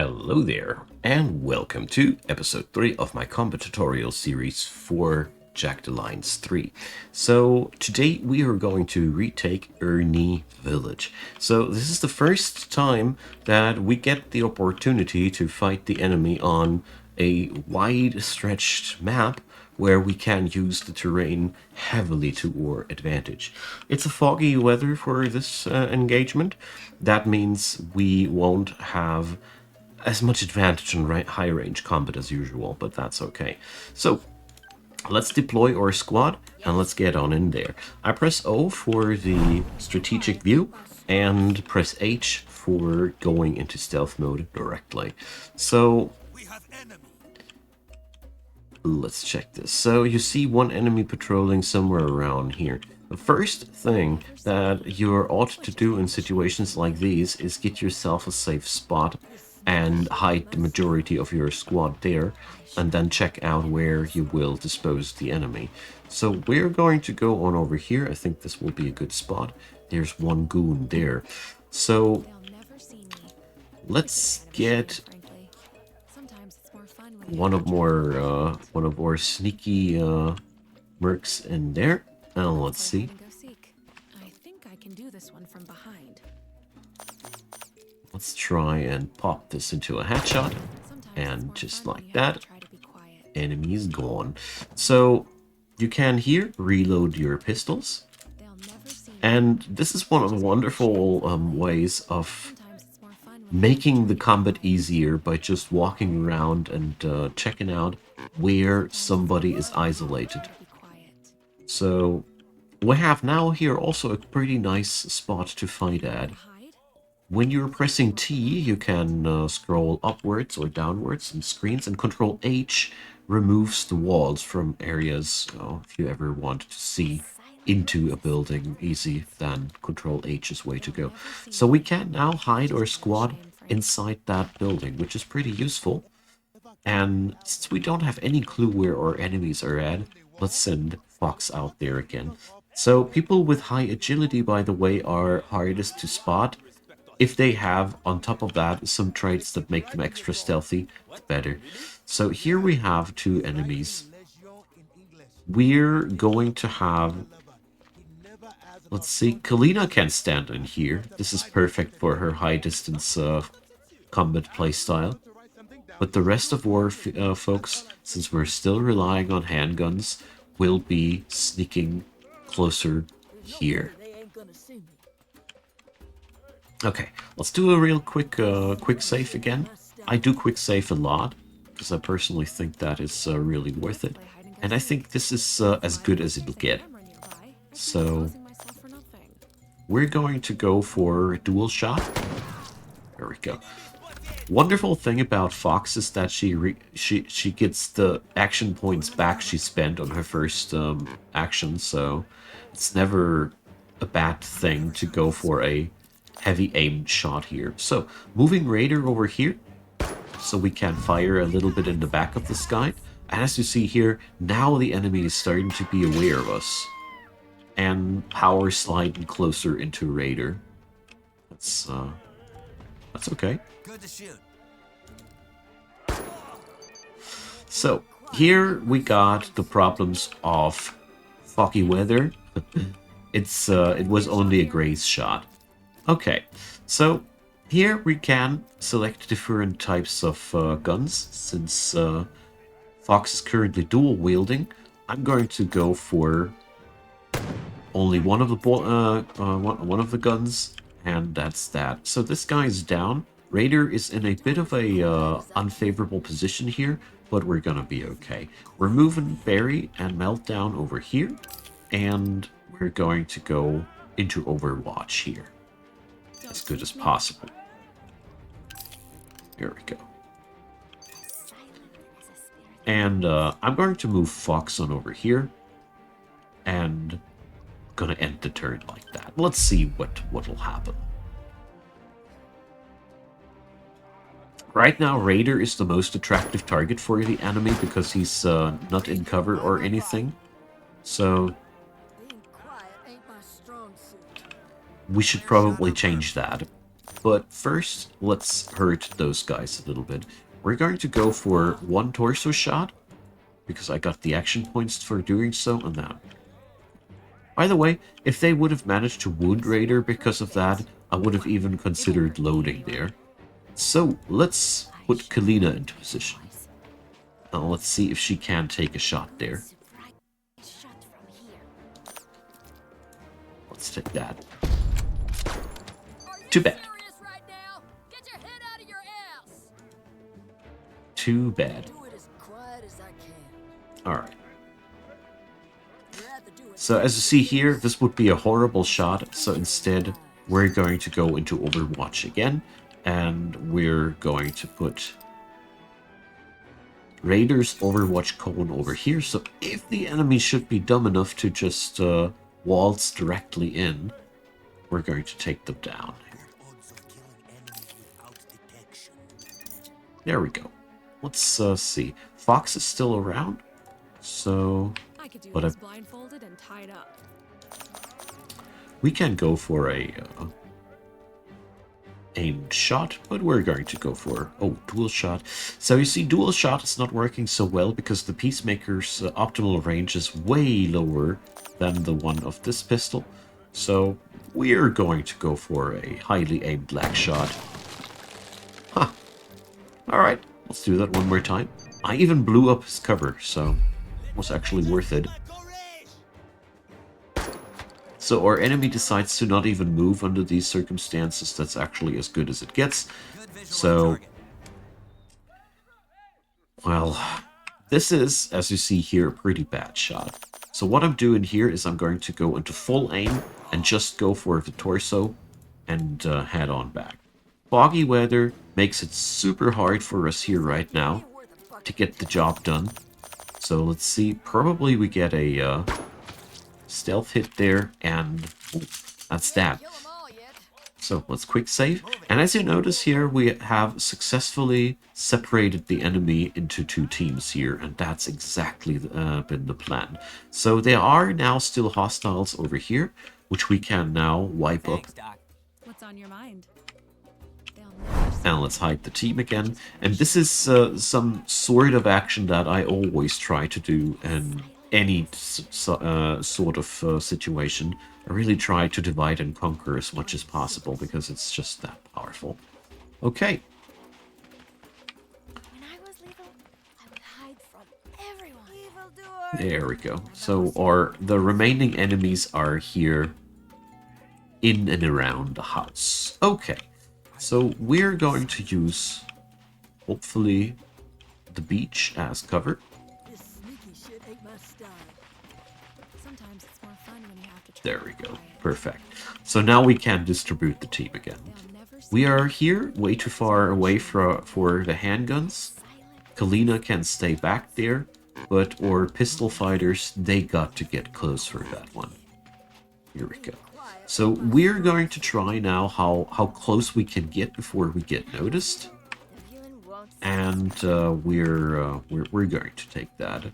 Hello there, and welcome to episode 3 of my combat tutorial series for Jagged Alliance 3. So today we are going to retake ERNIE village. So this is the first time that we get the opportunity to fight the enemy on a wide stretched map where we can use the terrain heavily to our advantage. It's a foggy weather for this engagement. That means we won't have as much advantage in high range combat as usual, but that's okay. So let's deploy our squad and let's get on in there. I press O for the strategic view and press H for going into stealth mode directly. So let's check this. So you see one enemy patrolling somewhere around here. The first thing that you ought to do in situations like these is get yourself a safe spot and hide the majority of your squad there, and then check out where you will dispose the enemy. So we're going to go on over here. I think this will be a good spot. There's one goon there. So let's get one of our sneaky mercs in there, and let's see. I think I can do this one from behind. Let's try and pop this into a headshot, and just like that, enemy is gone. So you can here reload your pistols, and this is one of the wonderful ways of making the combat easier by just walking around and checking out where somebody is isolated. So we have now here also a pretty nice spot to fight at. When you're pressing T, you can scroll upwards or downwards on screens, and Control H removes the walls from areas. If you ever want to see into a building easy, then Control H is way to go. So we can now hide our squad inside that building, which is pretty useful. And since we don't have any clue where our enemies are at, let's send Fox out there again. So people with high agility, by the way, are hardest to spot. If they have, on top of that, some traits that make them extra stealthy, the better. So here we have two enemies. We're going to have... Let's see, Kalina can stand in here. This is perfect for her high-distance combat playstyle. But the rest of our folks, since we're still relying on handguns, will be sneaking closer here. Okay, let's do a real quick save again. I do quick save a lot, because I personally think that is really worth it. And I think this is as good as it'll get. So we're going to go for a dual shot. There we go. Wonderful thing about Fox is that she gets the action points back she spent on her first action, so it's never a bad thing to go for a heavy aimed shot here. So moving Raider over here, so we can fire a little bit in the back of this guy. And as you see here, now the enemy is starting to be aware of us and power sliding closer into Raider. That's okay. Good to shoot. So here we got the problems of foggy weather. It was only a graze shot. Okay, so here we can select different types of guns. Since Fox is currently dual wielding, I'm going to go for only one of the guns, and that's that. So this guy is down. Raider is in a bit of a unfavorable position here, but we're gonna be okay. We're moving Barry and Meltdown over here, and we're going to go into Overwatch here as good as possible. Here we go. And I'm going to move Fox on over here, and gonna end the turn like that. Let's see what'll happen. Right now, Raider is the most attractive target for the enemy because he's not in cover or anything. So we should probably change that. But first, let's hurt those guys a little bit. We're going to go for one torso shot, because I got the action points for doing so, and that. By the way, if they would have managed to wound Raider because of that, I would have even considered loading there. So, let's put Kalina into position. Now let's see if she can take a shot there. Let's take that. Too bad. Too bad. Alright. So as you see here, this would be a horrible shot. So instead, we're going to go into Overwatch again. And we're going to put Raiders Overwatch cone over here. So if the enemy should be dumb enough to just waltz directly in, we're going to take them down. There we go. Let's see. Fox is still around, so I could do this blindfolded and tied up. We can go for a aimed shot, but we're going to go for dual shot. So you see, dual shot is not working so well because the Peacemaker's optimal range is way lower than the one of this pistol. So we're going to go for a highly aimed lag shot. Huh. Alright, let's do that one more time. I even blew up his cover, so it was actually worth it. So our enemy decides to not even move under these circumstances. That's actually as good as it gets. So, well, this is, as you see here, a pretty bad shot. So what I'm doing here is I'm going to go into full aim and just go for the torso and head on back. Foggy weather makes it super hard for us here right now to get the job done. So let's see, probably we get a stealth hit there, and that's that. So let's quick save. And as you notice here, we have successfully separated the enemy into two teams here, and that's exactly been the plan. So there are now still hostiles over here, which we can now wipe up. What's on your mind? And let's hide the team again. And this is some sort of action that I always try to do in any sort of situation. I really try to divide and conquer as much as possible because it's just that powerful. Okay. When I was little, I would hide from everyone. There we go. So the remaining enemies are here in and around the house. Okay. So we're going to use, hopefully, the beach as cover. Sometimes it's more fun when you have to try. There we go. Perfect. So now we can distribute the team again. We are here way too far away for the handguns. Kalina can stay back there, but our pistol fighters, they got to get close for that one. Here we go. So we're going to try now how close we can get before we get noticed, and we're going to take that.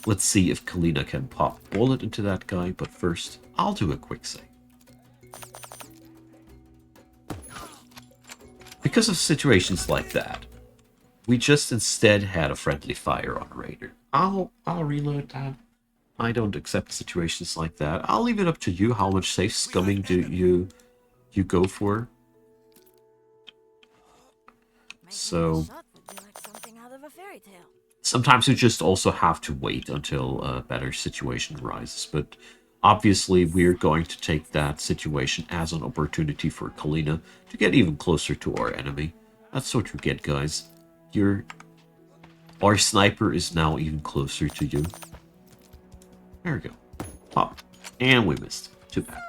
Let's see if Kalina can pop a bullet into that guy, but first I'll do a quick save. Because of situations like that, we just instead had a friendly fire on Raider. I'll reload that. I don't accept situations like that. I'll leave it up to you how much safe scumming do you go for. So sometimes you just also have to wait until a better situation arises. But obviously we're going to take that situation as an opportunity for Kalina to get even closer to our enemy. That's what you get, guys. Our sniper is now even closer to you. There we go. Pop. And we missed. Too bad.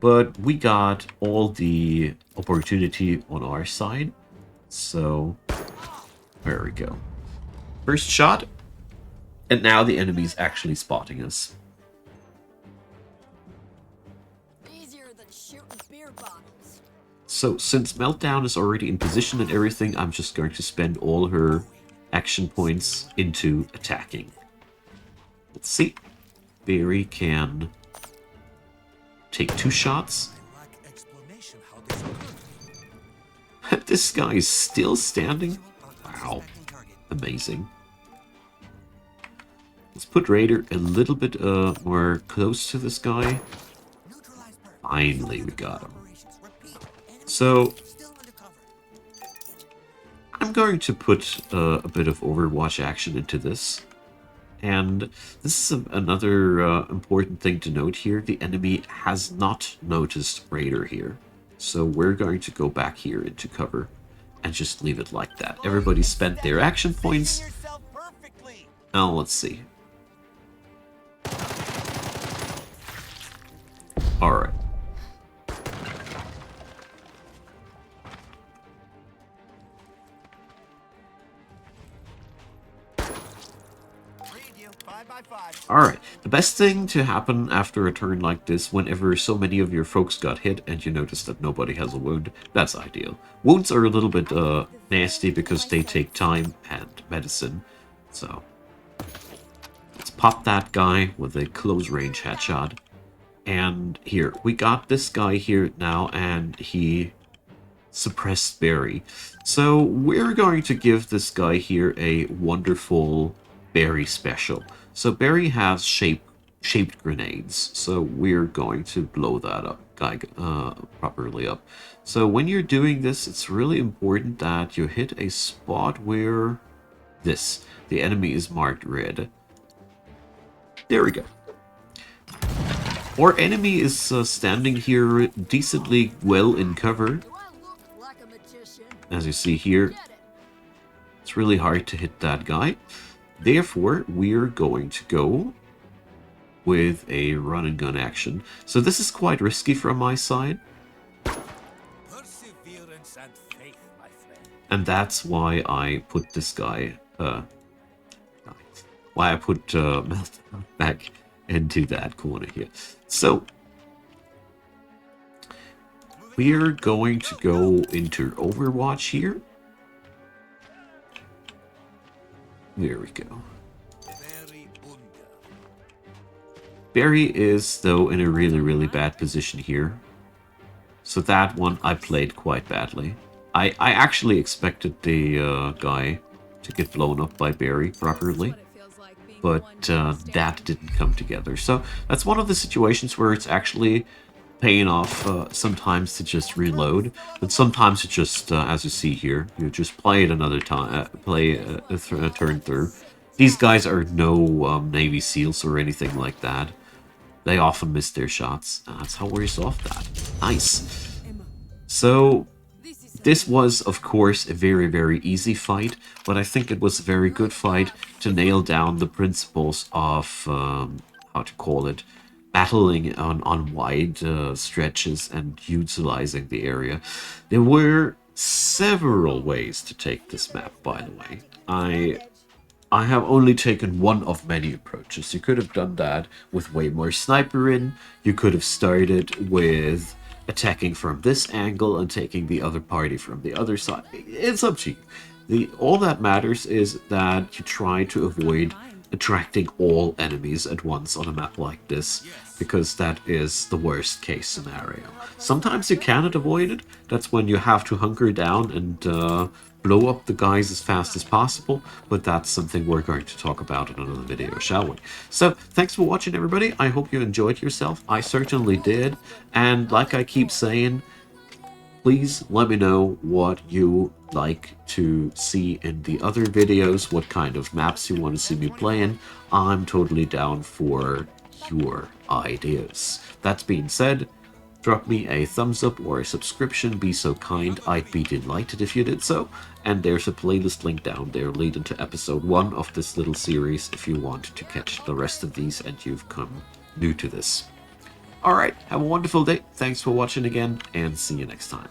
But we got all the opportunity on our side. So, there we go. First shot. And now the enemy's actually spotting us. So, since Meltdown is already in position and everything, I'm just going to spend all her action points into attacking. Let's see. Barry can take 2 shots. This guy is still standing. Wow. Amazing. Let's put Raider a little bit more close to this guy. Finally, we got him. So, I'm going to put a bit of Overwatch action into this. And this is another important thing to note here. The enemy has not noticed Raider here. So we're going to go back here into cover and just leave it like that. Everybody spent their action points. Now let's see. Alright. Alright, the best thing to happen after a turn like this, whenever so many of your folks got hit and you notice that nobody has a wound, that's ideal. Wounds are a little bit nasty because they take time and medicine, so let's pop that guy with a close range headshot. And here, we got this guy here now, and he suppressed Barry. So we're going to give this guy here a wonderful Barry special. So Barry has shaped grenades, so we're going to blow that up, properly up. So when you're doing this, it's really important that you hit a spot where the enemy is marked red. There we go. Our enemy is standing here decently well in cover. As you see here, it's really hard to hit that guy. Therefore, we're going to go with a run and gun action. So this is quite risky from my side. Perseverance and faith, my friend. And that's why I put this guy, why I put Meltdown back into that corner here. So, we're going to go into Overwatch here. There we go. Barry is, though, in a really bad position here. So that one I played quite badly. I actually expected the guy to get blown up by Barry properly, but that didn't come together. So that's one of the situations where it's actually paying off sometimes to just reload, but sometimes it just, as you see here, you just play it another time, play a turn through. These guys are no Navy SEALs or anything like that. They often miss their shots. That's how we resolve that. Nice. So this was, of course, a very easy fight, but I think it was a very good fight to nail down the principles of, how to call it, battling on wide stretches and utilizing the area. There were several ways to take this map, by the way. I have only taken one of many approaches. You could have done that with way more sniper in. You could have started with attacking from this angle and taking the other party from the other side. It's up to you. All that matters is that you try to avoid attracting all enemies at once on a map like this, because that is the worst case scenario. Sometimes you cannot avoid it. That's when you have to hunker down and blow up the guys as fast as possible, but that's something we're going to talk about in another video, shall we? So, thanks for watching, everybody. I hope you enjoyed yourself. I certainly did, and like I keep saying, please let me know what you like to see in the other videos, what kind of maps you want to see me playing. I'm totally down for your ideas. That being said, drop me a thumbs up or a subscription, be so kind. I'd be delighted if you did so. And there's a playlist link down there leading to episode 1 of this little series if you want to catch the rest of these and you've come new to this. Alright, have a wonderful day. Thanks for watching again, and see you next time.